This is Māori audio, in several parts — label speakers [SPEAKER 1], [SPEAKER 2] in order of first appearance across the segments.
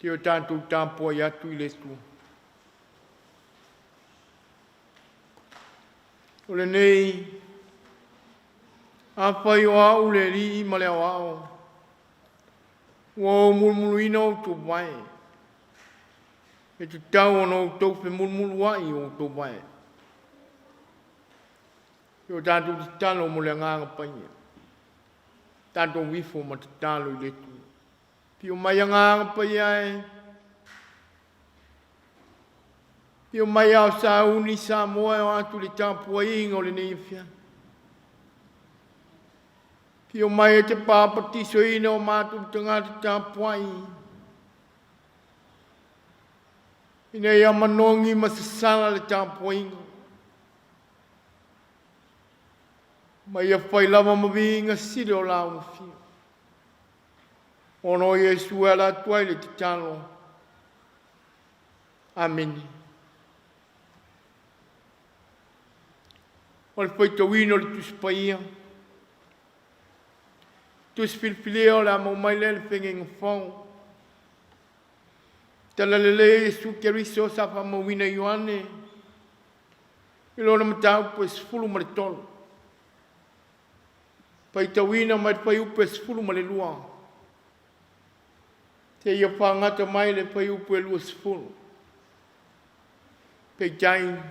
[SPEAKER 1] Te o tātou tāpua i atu I le tu. O le nei, a whai o au le ri I ma le au au. Ua o mulmuluina o tō vai. E te tau ono o tau pe mulmulu ai o tō vai. E o tātou te talo mo le nganga paia. Tātou wifo ma te talo I le tu. Pio mai a nganga paia e. Pio mai au sa uni Samoa o atu le Tapuaiga o le nei fia. Pio mai e te pāpatiso ina o mātou tangata Tapuai. Ina ia manongi masasala le Tapuaiga. Mai ia whai lava mawinga sire o lau fia. Ono Yesu ala tuai le te talo. Amen. O le whaitawino le tuspaia. Tuspilpileo la mo mai le whengenga whong. Tala lele Yesu keriso sa wha mawina Ioane. Ilona matau po esfulu ma le tolo. Paitawina mai pai upe esfulu ma le lua. Te ia whangata mai le pai upe lua esfulu. Peitai.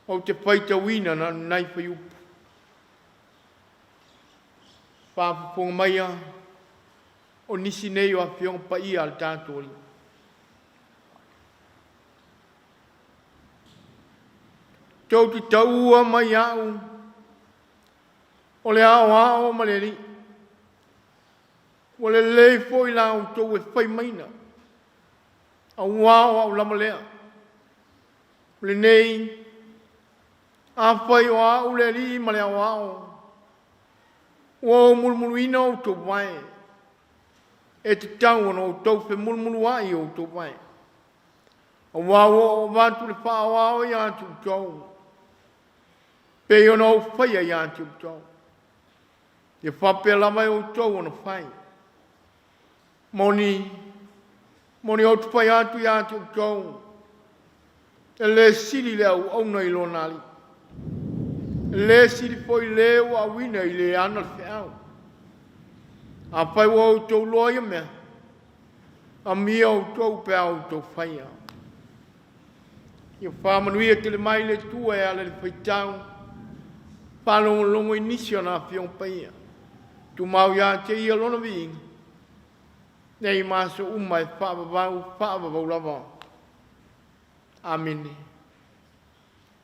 [SPEAKER 1] O te paitawina na nai pai upe. Whapaponga maia. O nisi nei o a whiong pa ia al tātori. Tau te taua mai au. O le ao ma le ri. O le lei foi la o tau e whai maina. A wao au lama lea. O le nei. A whai o au le ri ma le a wao. O mulmuluina o tau vai. E te tau ono o tau pe mulmulu ai o tau vai. O wao o vantu le wha wao i atu tau. Pe ono o whaia i atu tau. E whape lama o tau ono whai. Moni o tupai atu i atu tau. E le siri le au au nei lonali. Le siri foi le o awina I le ana whiau. A pai o tau loia mea. A mia o tau pe au tau whaia. I whamanuia te le mai le tua e ala le whaitau. Whalongo longo inisio na whiong paia. Tu mau ia te ia lona viinga. Nei maso umai whaabavau lava. Amene.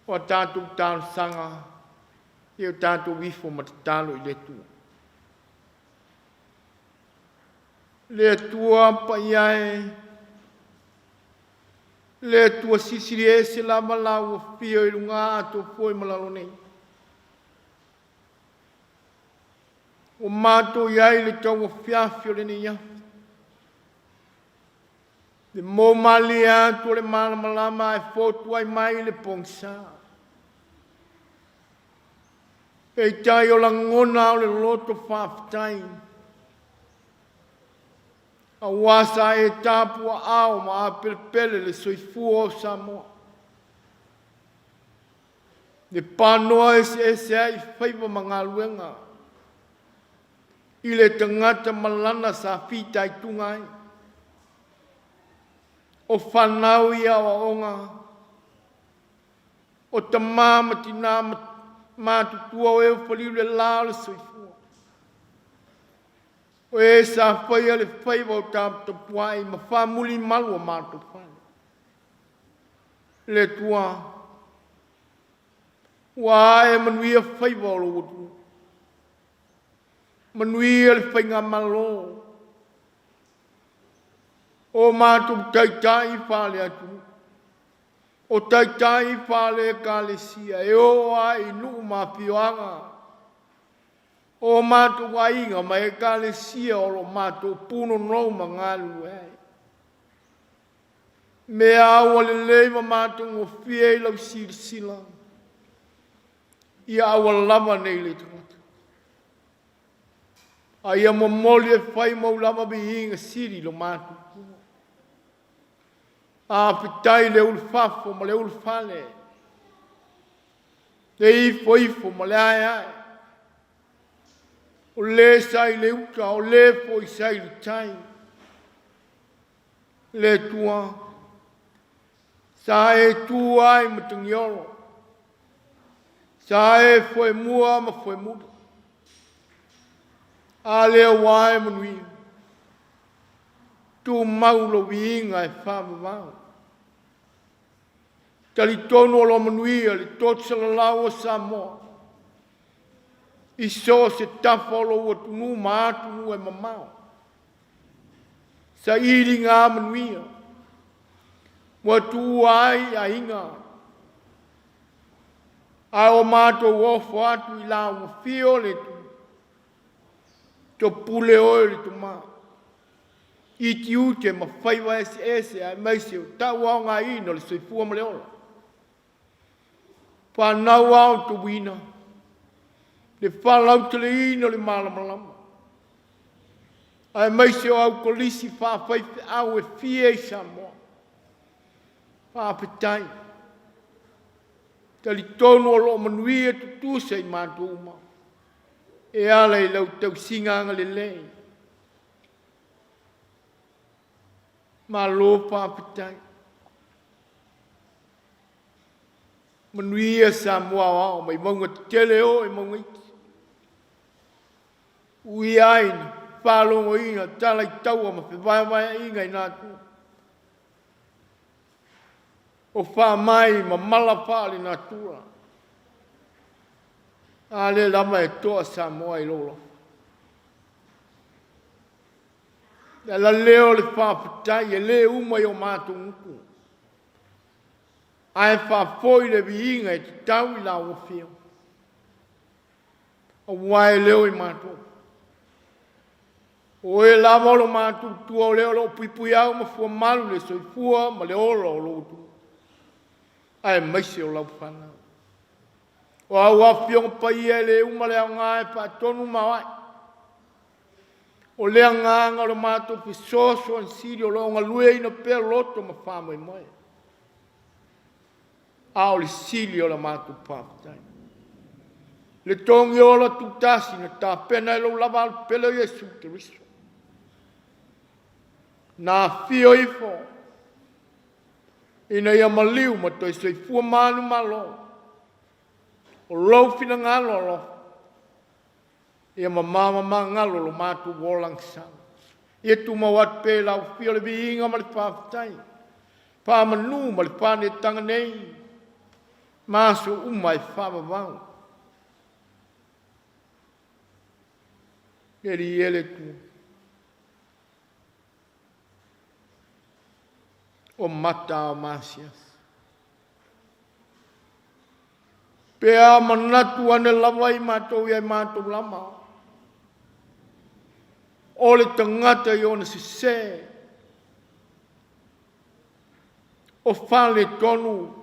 [SPEAKER 1] O tātou tālu sanga. I o tātou wifo ma te tālo I le tua. Le tua pa iae. Le tua sisiri e se lama lau o fio I lunga ato foi malalo nei. O mato iai le tau o fiafio le nei iafi. Le mo mali ato le malamalama e fotu ai mai le pongsa. E tai o la ngona o le loto whaftai. A wasa e tāpua ao ma a pelepele le soifua o Samoa. Le panoa ese ai whaiva mga luenga. I le tangata malana sa fita I tungai. O whanau ia o onga. O ta māmati nā mātutua o eo whaliu le lao le soifua. O e sa whaia le whaiva o Tapuai ma whamuli malu o mātu whai. Le tua. Wa e manuia whaiva o lo wotu. Manuia le whainga malo. O mātu taitai whale atu. O taitai whale kālesia. E o ai nuu mā pioanga. O mātu wainga ma e kālesia o lo mātu puno nou ma ngālu e. Me awa le leima mātu ngō whiei lau sila. Ia awa lama nei le tangata. Ai a momoli e whai maulama bihinga siri lo mātu. A pitai le ulfafo ma le ulfale. Le ifo ma le ai ai. O le sai le uka, o le fo i sai le tai. Le tua. Sa e tua ai ma tungioro. Sa e fo e mua ma fo e muda. A le wai manui. Tu maulo vinga e whama mau. Tali tono lo manui le totsala lawa Samoa. I so se tafolo o tunu mātunu e mamau. Sa iri ngā manui. Mua tu ai a inga. A o mātou ofo atu i lawa fio le tu. To Puletua le tu mā. I ti ute ma whaiwa ese ai maise o tau au ngā ino le soifua ma le ora. Pa nau au tu wina. Le whalau te le ino le malamalama. Ai maise o au kolisi whawhaife au e fie i Samoa. Whapetai. Tali tono o lo manuia tutu sei mātou ma. E ala i lau tau singanga le lei. Ma lo papitai. Manuia Samoa wao, mai maunga tele o e maunga iki. Ui aina, whalongo inga, tala i taua ma whiwaiwai inga i nātu. O wha mai ma malawhali nātura. A le lama e toa Samoa i lolo. La leo le whapatai e le umai o mātu nguku. Ai whapoi le viinga e te tau i lau whio. A wai leo i mātu. O e la molo mātu tua o leo lo pipui au ma fua malu le soifua ma le ora o lotu. Ai maise o lau whanau. O au awhiong pa ia le umale au ngai pa tonu mawai. O lea nganga lo mātou pi soso an siri o longa lue ina pēr loto ma whamai mai. Ao le siri o la mātou pāpatai. Le tongi o la tutasi na tā pena e lo lava al pele Jesu Kristo. Nā fio ifo. Ina ia maliu ma toi soi fua manu malo. O lau fina ngalo lo. Ia mama ngalo lo mātou wolang sang. Ia tu mawat pe lau fio le biinga ma le pāpatai. Pāmanu ma le pāne tanga nei. Māso umai whamawau. Eri ele tu. O mata o masias. Pea manatu ane lawai mātou iai mātou lama. O le tangata i ona se. O whale tonu.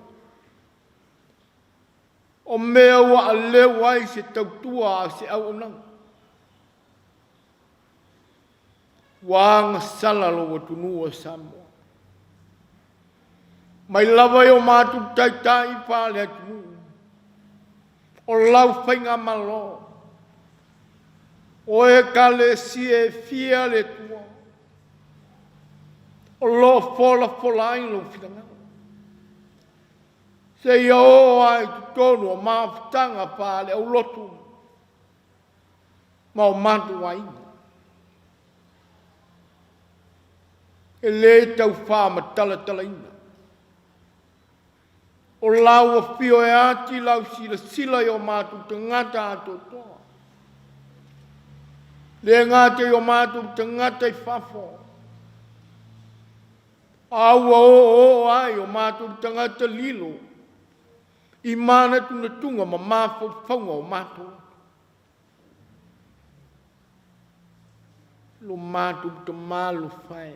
[SPEAKER 1] O mea wa a leo ai se tautua se au onang. Wanga salalo wa tunu o Samoa. Mai lawai o mātou taitai whale atunu. O lau whainga malo. O e kale si e fia le tua. O lo fola ino whitanga. Se ia o ai tonu o mawhitanga pāle au lotu. Ma o matu wainga. E le tau whama tala ina. O lau a fio e ati lau sila i o mātu te ngata ato toa. Le ngata i o mātu te ngata i whafo. Aua o ai o mātu te ngata lilo. I mana tuna tunga ma mafo whaunga o mātu. Lo mātu te malu whae.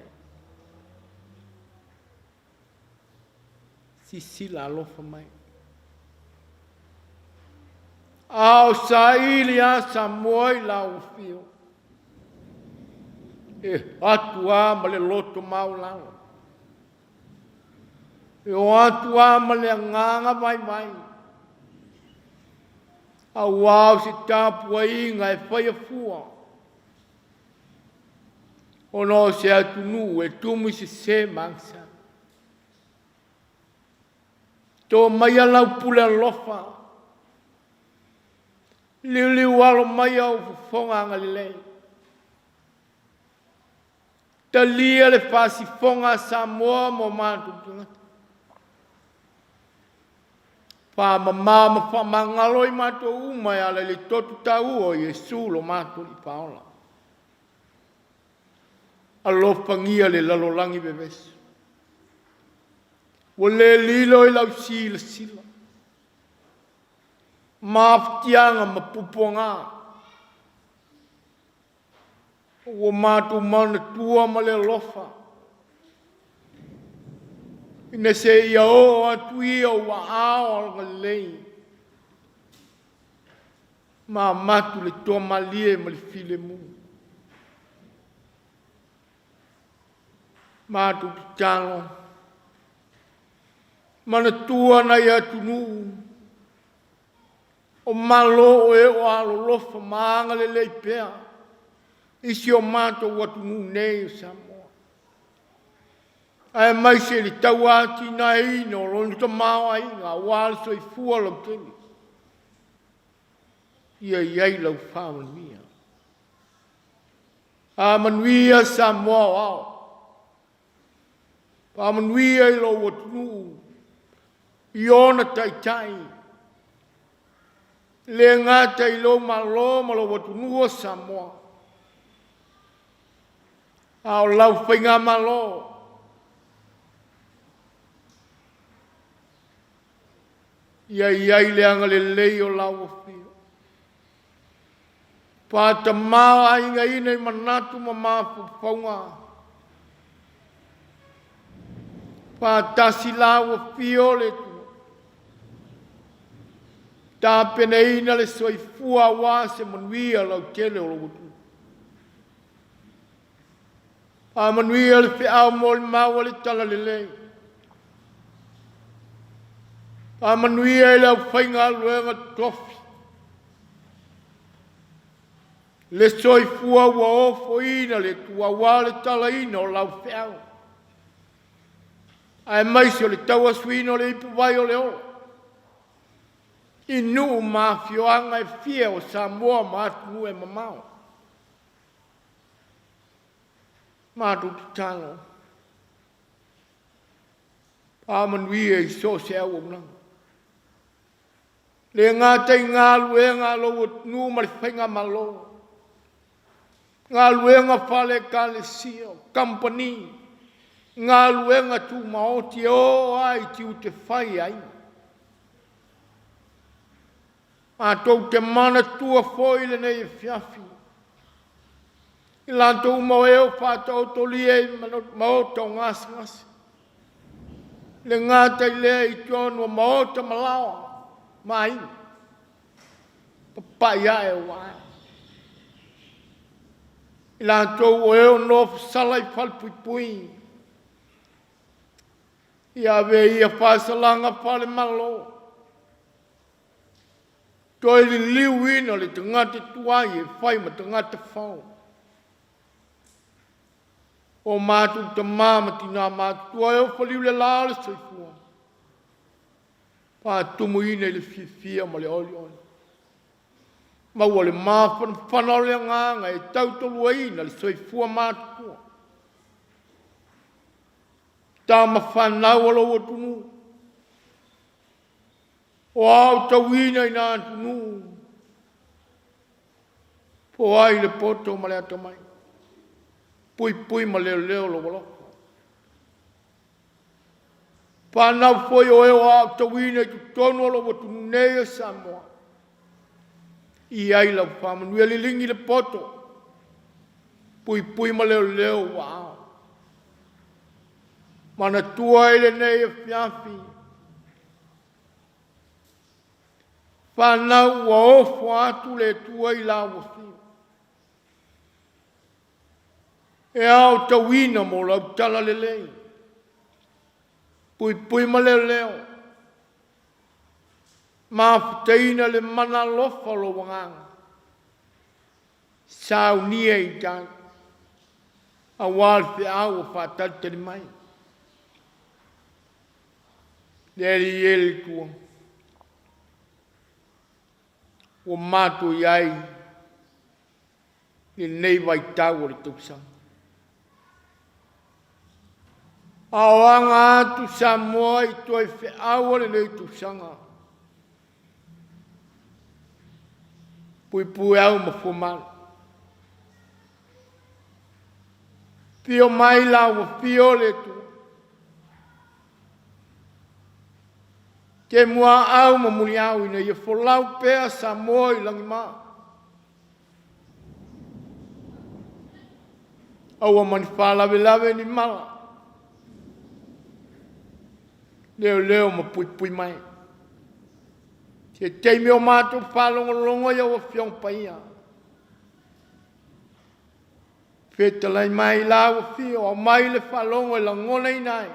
[SPEAKER 1] Sisila alofa mai. Ao sa ili a Samoa i lau fio. e atua ma le loto maulanga. E o atua ma le nganga vai. A wau si Tapuaiga e whaia fua. O no se atunu e tumu se mangsa. Tō mai alau pule lofa. Liu alo mai au fonga ngalilei. Ta lia le fasi fonga Samoa mo mantu tungata. Pa mama fa mangaloi mato umai ala le totu tau o Yesu lo mato li paola. Alofa ngia le lalolangi bebesu. Wale lilo i lau sila. Maftianga mapuponga. O matu mana tua ma le lofa. Ina se ia o atu ia wa ao al lei. Ma matu le toa malie ma le file mu. Matu pitalo. Mana tua na ia tunu. O malo e o alo lofa maanga le lei pea. Isi o mato watu nei Samoa. Ai mai se li tau ati na ino, lonu ta mao ai ngā wāle so i fua lau teni. Ia iai lau whāmanuia. A manuia Samoa wao. Whāmanuia i lau watu i ona taitai. Le ngata i lau malo ma lau watu o Samoa. Ao lau whainga malo. Iai leanga le lei o lau whio. Pāta maa inga ina i manatu ma māpu whaunga. Pāta si lau whio le tu. Tā pene ina le soifua wā se manuia lau tele o lau tu. A manuia le whiau mo le maua le tala le lei. A manuia i lau whainga luenga tofi. Le soifua ua ofo ina le tua wā le tala ina o lau whiau. Ai maisi o le taua suino le ipu vai o le o. I nuu mafioanga e fia o Samoa mātunu e mamao. Mātu tutalo. Pāmanuia i so se au o nang. Le ngātai ngā luenga lo nu ma le whainga malo. Ngā luenga whale kale sio, company. Ngā luenga tu maoti o ai ti u te whai ai. A tau te mana tua foile nei Afiafi. I lantou mau eo whātau toli e maota o ngāsi. Le ngātai lea i tonu o maota malawa. Mai. Papai ae wai. I lantou o eo nofu salai whalpui. I ave ia whasalanga whale malo. Toi li liu ina le tangata tuai e whai ma tangata whau. O mātu ta māmati nā mātu tuai o whaliu le lāle soifua. Pā tumu ina i le fia ma le oli. Maua le māwhana whanau le nganga e tautolua ina le soifua mātu tua. Tā ma whanau alo o tunu. O au tawina i nā tunu. Po ai le poto ma le atamai. Pui ma leo lo wala. Pānau foi o eo au tawina i tu tonu alo o tunu nei Samoa. I ai lau whamanuia li lingi le poto. Pui ma leo wao. Mana tua ele nei Afiafi. Whanau wa ofo atu le tua i lau wafi. E au tawina mo lau tala lelei. Pui ma leo leo. Mafutaina le mana lofa lo wanganga. Sau nia I tang. Awal fi au fatal tani mai. Leri ele tua. O mato iai. Ni nei vai tau le tupsang. Awanga atu Samoa I toi fi au le nei tupsanga. Pui au mafumana. Pio mai lau pio le tu. Ke mua au mamuli au ina ia folau pea Samoa I langi maa. Aua mani whalawe ni mala. Leo ma pui mai. Te teime o mātou whalongolongo ia wa whiong paia. Whetalai mai la wa whio, o mai le whalongo I la ngona inai.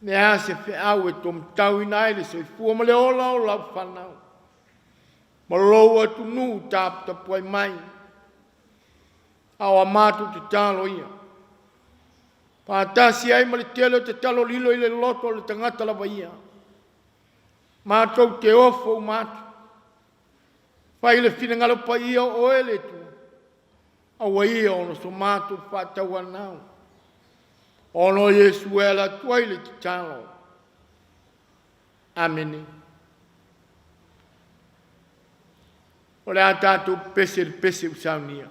[SPEAKER 1] Ne ase whi au e tom tau inai le soi fua ma le ola o lau whanau. Ma lou atu nu tapuai mai. Awa mātou te talo ia. Pātasi ai ma le telo te talo lilo I le loto le tangata la ia. Mātou te ofo mātou. Whai le whina ngalo pa ia o ele tu. Awa ia ono so mātou whātau anau. Ono Yesu e la tuai le te talo. Amene. O le a tātou pese usaunia.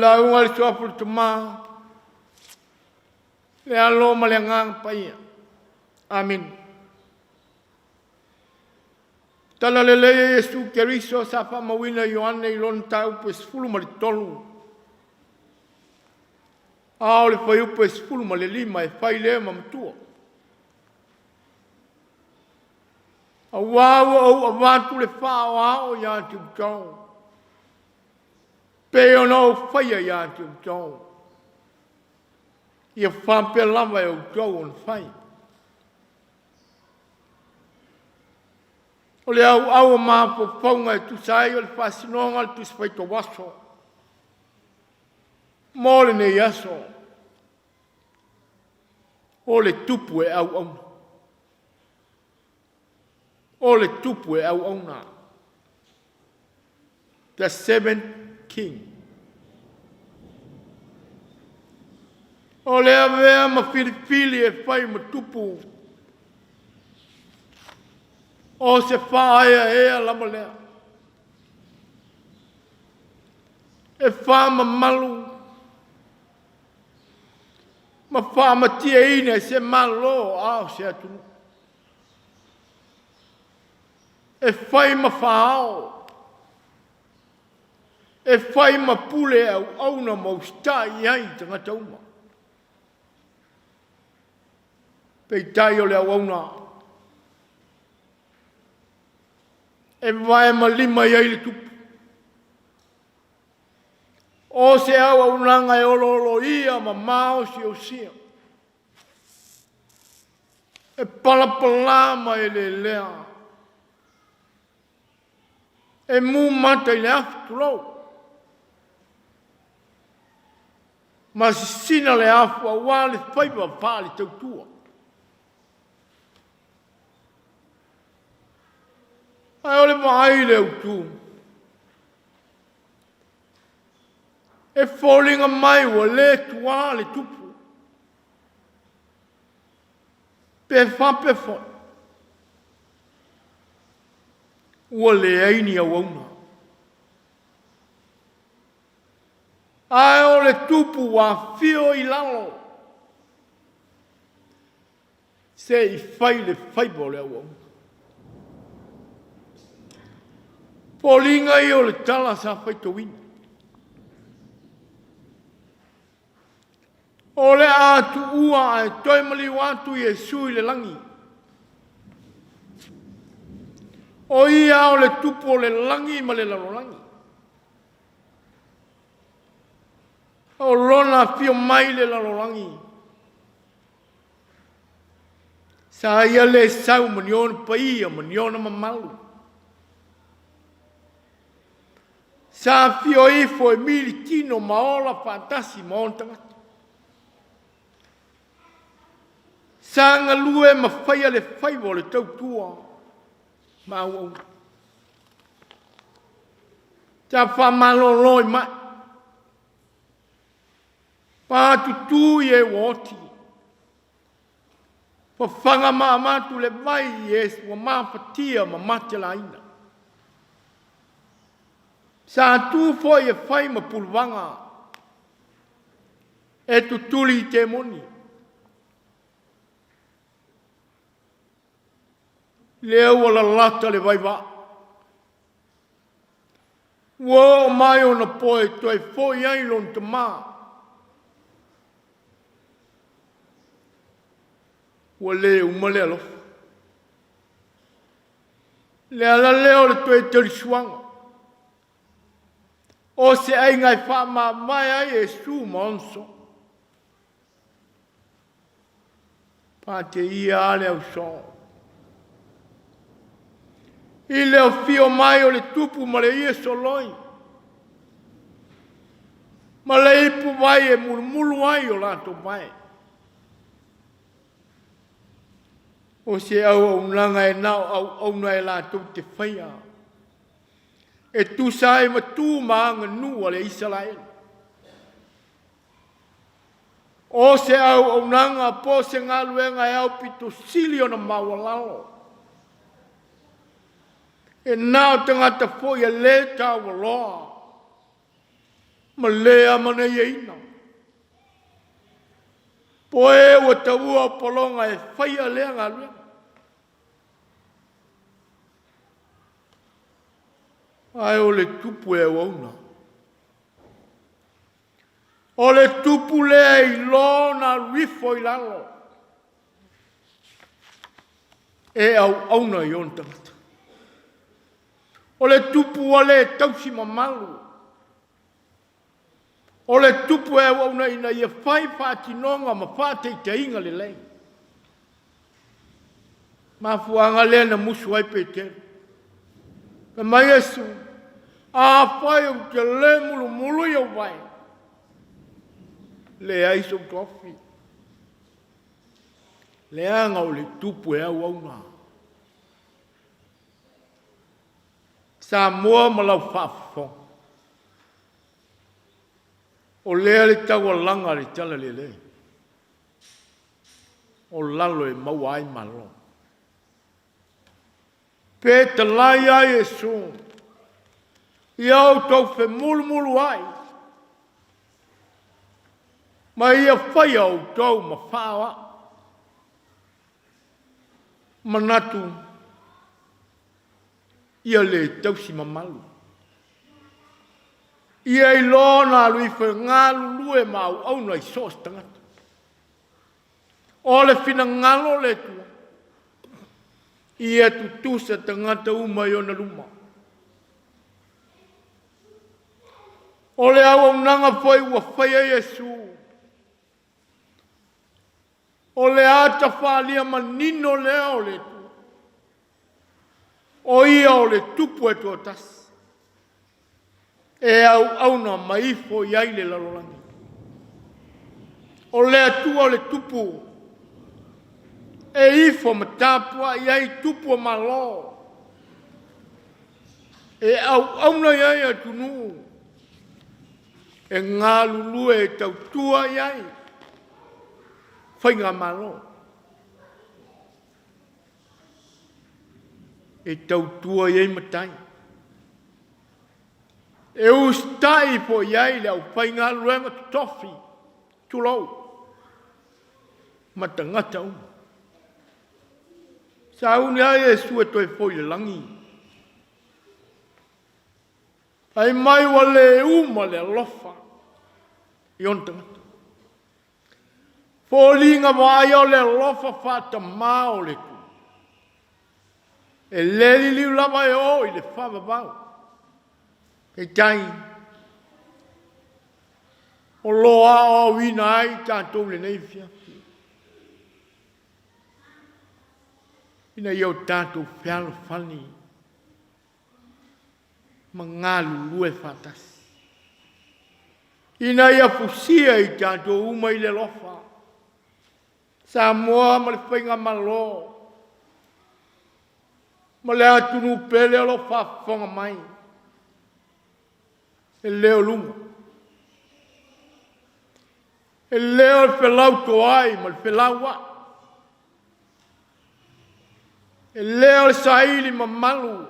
[SPEAKER 1] launga le suapu te mā. Le alo ma le ngang paia. Amin. Tala le le Yesu Keriso sa wha mawina Ioane I lon tau pe sfulu ma le tolu. Ao le whai upe sfulu ma le lima e whai lea ma mtua. A wāua au a wātu le whao ao ia tiu tau. Pe o nau whaia ia tiu tau. Ia whampe lama e au tau on whai. O le au mā po whaunga e tu sai o le whasinonga le tu spaito waso. Mōle ne yaso. O le tupu e au auna. O le tupu e au auna. The seventh king. O le avea ma filifili e whai ma tupu. O se whaia ea lama lea. E wha ma malu. Ma wha ma tia ine se malo ao se atunu. E whai ma whaao. E whai ma pule au auna ma ustai ai tangata uma. Pei tai o le au auna. E vai ma lima iai le tupu. O se awa unanga e olo ia ma mao si o sia. E palapalama e le lea. E mu mata i le afu lau. Ma si sina le afu a wale whaipa pāle tautua. Ai ole mai le utu. E fallinga mai wa le tua le tupu. Pe fa pe fa. Wa le aini a wauna. Ai ole tupu wa fio I lalo. Se I fai le fai bole a wauna. Polinga I o le tala sa whai to wina. O le atu ua e toi mali watu I sui le langi. O ia o le tupo o le langi ma le lalo langi. O lona fio mai le lalo langi. Sa ia le sau maniona paia maniona mamalu. Sa fio ifo e mili tino maola fantasi maon tangata. Sa ngalue ma whaia le whaivo le tautua. Ma au. Ta whamaloloi mai. Pātutu I e woti. Pa whanga maamatu le mai yes wa maafatia ma mate la ina. Sa tu foi e whai ma pulwanga. E tutuli te moni. Leo wala lata le vaiva. Wo mai ona poe toi foi ai lon te maa. Wa le umale alo. Le ala leo le toi te risuanga. O se ai ngai wha ma mai ai e su monso. Pa te ia ale au son. I leo fio mai o le tupu ma le ia soloi. Ma le ipu vai e mulu ai o lato mai. O se au nanga e nao au na e lato te whaia. E tu sai ma tu maanga nua le Israel. O se au nanga po se ngaluenga e au pito silio na mawalalo. E nao tangata foi e le tawa loa. Malea mana ina. Poe o taua polonga e whaia lea ngā lea. Ai o le tupu e wauna. O le tupu lea I lona rifo I lalo. E au auna I on tangata. O le tupu o le tausi mamalu. O le tupu e wauna ina ia whai whātinonga ma whātei te inga le lei. Ma fuanga lea na musu ai Peter. Na mai Yesu, a whai au te le mulu mulu I au vai. Le aiso tofi. Le anga o le tupu e au auna. Samoa malau whafo. O lea le taua langa le tala le le. O lalo e maua ai malo. Pe te lai ai e so. I au tau fe mulu mulu ai. Ma ia whai au tau ma whawa. Manatu. Ia le tausi mamalu. Ia I lona lui wha ngā lulue mau au nei sos tangata. O le whina ngalo le tua. Ia tutusa tangata umai o na luma. O le awa unanga whai ua whai a Yesu. O le ata whalia manino lea o le tua. O ia o le tupu e tua tasi. E au na maifo iai le lalolangi. O le atua o le tupu. E ifo matapua iai tupu o malo. E au na iai atunu. E ngā lulue e tautua iai. Whainga malo. E tautua iai matai. E ustai po iai le au whainga luenga tofi. Tulau. Matangata uma. Sa uni ai e sua toi foi le langi. Ai mai wa le uma le lofa. Iontangata. Fōlinga mai o le lofa whata mao le tu. E leli liu lava e o I le whavavau. E tai. O loa o wina ai tātou le nei Afiafi. Ina iau tātou whialo whani. Ma ngā lulue whatasi. Ina ia fusia I tātou uma I le lofa. Samoa ma le whainga malo. Ma le atunu pele o lo whafonga mai. E leo lunga. E leo le whelau toai ma le whelau wa. E leo le saili ma malu.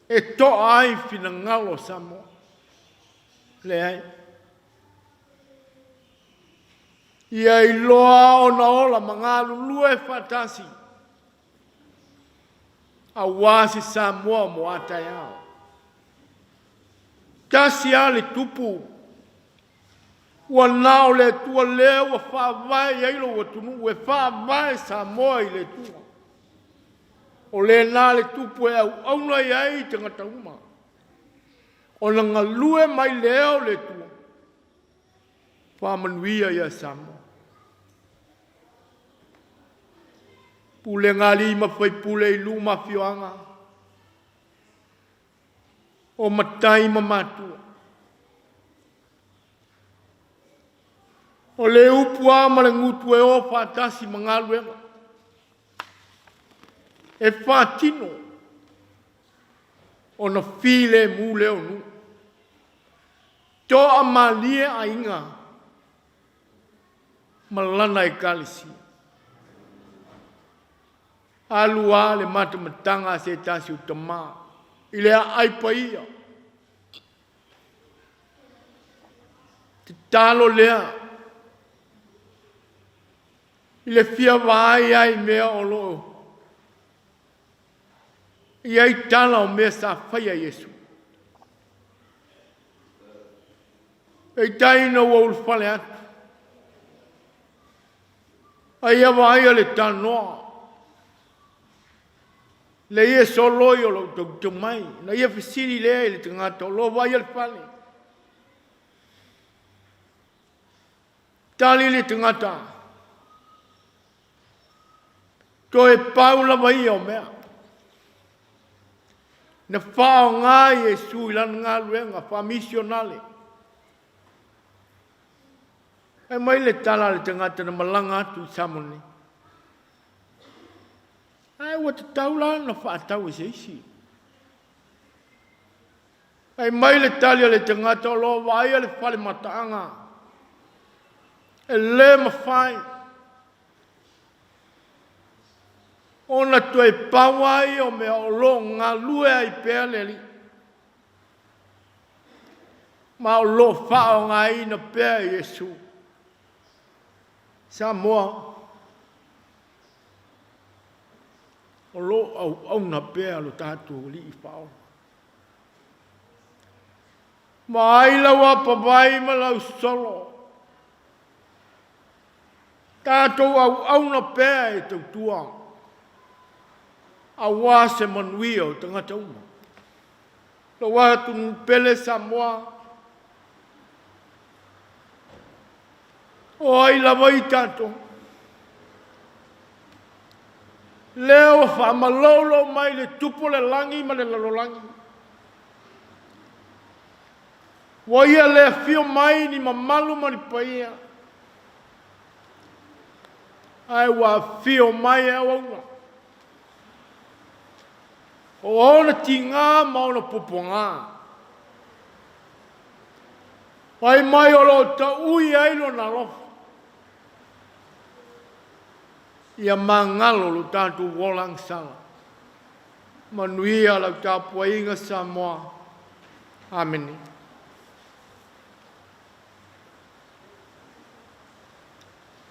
[SPEAKER 1] E to ai fina ngalo Samoa. Le ai. Ia I loa o na ola ma ngā lulue whatasi. A wasi Samoa mo atai au. Tasi ale tupu. Ua nao le tua lea ua whaavai eilo ua tunu. Ue whaavai Samoa I le tua. O le nā le tupu e au auna iai tangata uma. O na ngalue mai leo le tua. Whamanuia ia Samoa. Pule ngali ma whai pule I luma whioanga. O matai ma matua. O le upua ma le ngutu e o whatasi ma ngā luenga. E whatino. O na while mule o nu. Toa malie a inga. Malana e kalisi. Alua le matamatanga se tasi utama. Ile ai paia. talo lea. Ile fia vai ai mea o loo. Iai tala o mea sa whaia Yesu. Ei taina ua ulwhale atu. Ai awa ai ale tanoa. Le ia soloi o lo tau mai. Na ia fisiri lea ele te ngata o lo vai ale whale. Tali le te ngata. Ko e paula vai o mea. Na whao ngā Yesu ilan ngā luenga, wha missionale. Ai mai le tala le te ngata na malanga atu I Samoni. Ai wa te taula na wha atau e seisi. Ai mai le talia le te ngata o lo waia le whale mataanga. E le mawhai. Ona tu e pawai o mea o lo ngā lue ai pēr leli. Ma o lo whao ngā ina pēr Yesu. Samoa. O lo au na pēr lo tātou li I whao. Ma ai lawa pawai ma lau solo. Tātou au na pēr e tau tuang. A wā se manuia o tangata uma. Lo wā tunu pele Samoa. O ai lawa I tātou. Leo wha malolo mai le tupo le langi ma le lalolangi. Wa ia le fio mai ni mamalu ma ni paia. Ai wa fio mai e waunga. O ona tinga ma ona poponga. Ai mai o lo ta ui ai lo na lofa. Ia mangalo lo tātou wolang sala. Manuia lau Tapuaiga Samoa. Amen.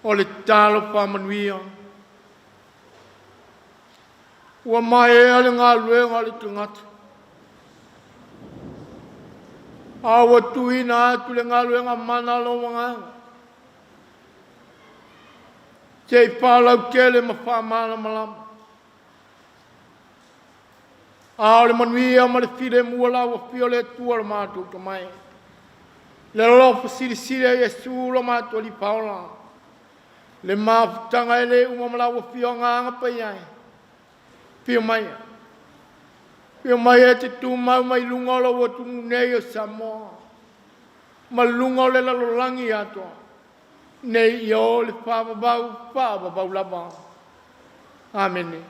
[SPEAKER 1] O le talo pa manuia. Ua mai e ale ngā luenga le tungata. Awa tuina atu le ngā luenga mana lo wanganga. Sei pālau kele ma whamana malama. Ao le manuia ma le whire mua lau a whio le tua le mātou ka mai. Le lofa siri siri a Yesu lo mātou li paola. Le māwhutanga e le uma ma lau a whio nganga pa iai. Pio mai. Pio mai e te tū mau mai lunga lo wa tungu nei o Samoa. Ma lunga le lalolangi atoa. Nei I o le whāwabau lava. Amen.